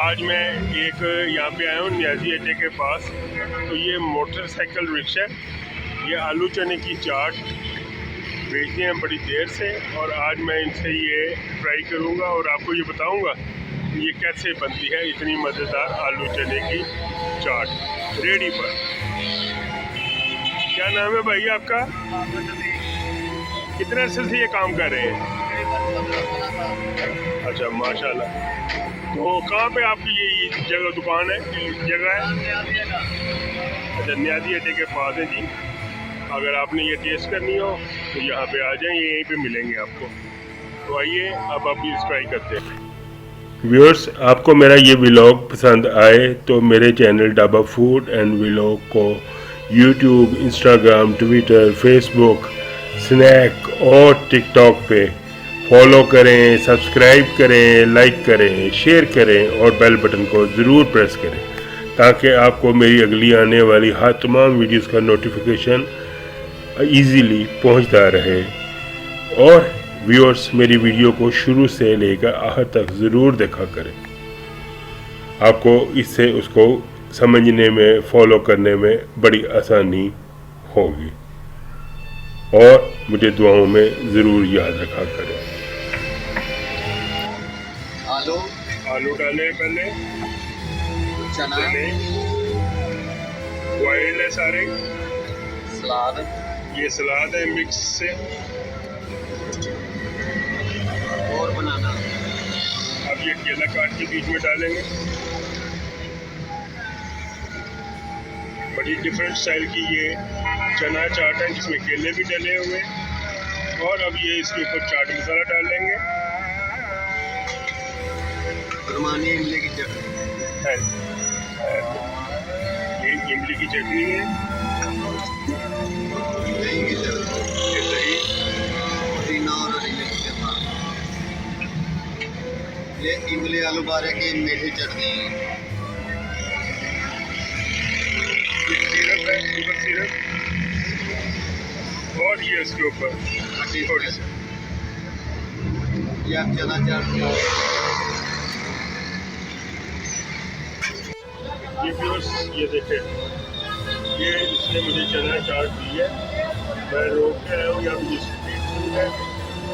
आज मैं एक यहाँ पे आया हूँ न्याजी अड्डे के पास। तो ये मोटरसाइकिल रिक्शा, ये आलू चने की चाट बेचते हैं बड़ी देर से, और आज मैं इनसे ये ट्राई करूँगा और आपको ये बताऊँगा ये कैसे बनती है इतनी मज़ेदार आलू चने की चाट रेडी पर। क्या नाम है भाई आपका? कितने अर्से से ये काम कर रहे हैं? अच्छा माशाल्लाह। तो कहाँ पे आपकी ये जगह दुकान है, जगह है? अच्छा, न्याजी अड्डे के पास है जी। अगर आपने ये टेस्ट करनी हो तो यहाँ पे आ जाएं, यहीं पे मिलेंगे आपको। तो आइए अब आप ये ट्राई करते हैं। व्यूअर्स, आपको मेरा ये व्लॉग पसंद आए तो मेरे channel Dhaba food and vlog को YouTube, Instagram, Twitter, Facebook, Snack और टिकटॉक पे फॉलो करें, सब्सक्राइब करें, लाइक करें, शेयर करें और बेल बटन को ज़रूर प्रेस करें ताकि आपको मेरी अगली आने वाली हर तमाम वीडियोस का नोटिफिकेशन इजीली पहुंचता रहे। और व्यूअर्स, मेरी वीडियो को शुरू से लेकर आखिर तक ज़रूर देखा करें। आपको इससे उसको समझने में, फॉलो करने में बड़ी आसानी होगी और मुझे दुआओं में ज़रूर याद रखा करें। आलू डालें पहले, चना, बॉइल्ड है सारे, सलाद, ये सलाद है मिक्स से, और बनाना। अब ये केला काट के बीच में डालेंगे। बड़ी डिफरेंट स्टाइल की ये चना चाट है जिसमें केले भी डले हुए, और अब ये इसके ऊपर चाट मसाला डालेंगे। रुमानी इमली की चटनी है, ये इमली की चटनी है, दही की चटनी, ये दही, पुदीना और हरी मिर्च के साथ। ये इमली आलू बारे की मीठी चटनी है। सिरप है, शुगर सिरप, और ये इसके ऊपर थोड़ी सी ये आप चना चाट। ये व्यूअर्स, ये देखें, ये इसने मुझे चना चाट दी है। मैं रोक के आया हूँ, या मुझे स्ट्रीट फूड है,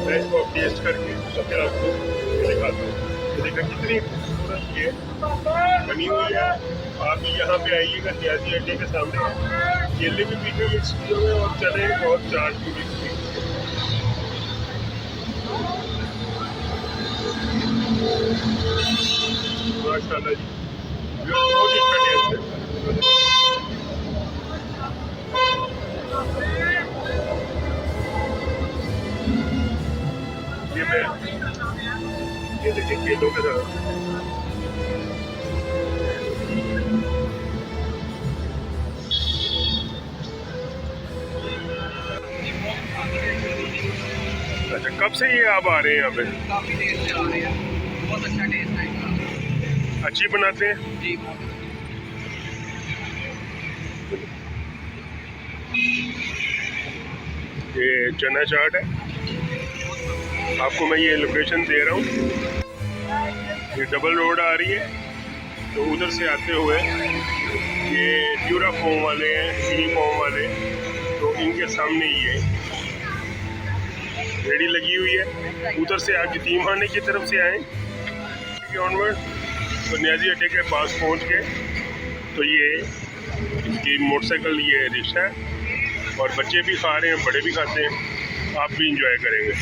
मैं इसको टेस्ट करके तो फिर आपको दिखाता हूँ। तो देखा कितनी खूबसूरत ये बनी हुई है। आप भी यहाँ पे आइएगा न्याजी अड्डे के सामने, केले भी बीच में मिक्स किए हुए और चने और चाट भी मिक्स की। माशाल्लाह जी, बहुत अच्छा टेस्ट है। ये देखिए केलों के साथ अच्छा, कब से ये आप आ रहे हैं यहाँ पे? काफी देर से आ रहे हैं, बहुत अच्छा टेस्ट है इनका। अच्छी बनाते हैं जी। ये चना चाट है। आपको मैं ये लोकेशन दे रहा हूँ, ये डबल रोड आ रही है, तो उधर से आते हुए ये ट्यूरा फॉर्म वाले हैं, यूनिफॉर्म वाले, तो इनके सामने ये रेडी लगी हुई है। उधर से आगे तीमहाने की तरफ से आए ऑनवर्ड, तो न्याजी अड्डे के पास पहुँच गए। तो ये इसकी मोटरसाइकिल, ये रिक्शा है, और बच्चे भी खा रहे हैं, बड़े भी खाते हैं, आप भी इंजॉय करेंगे।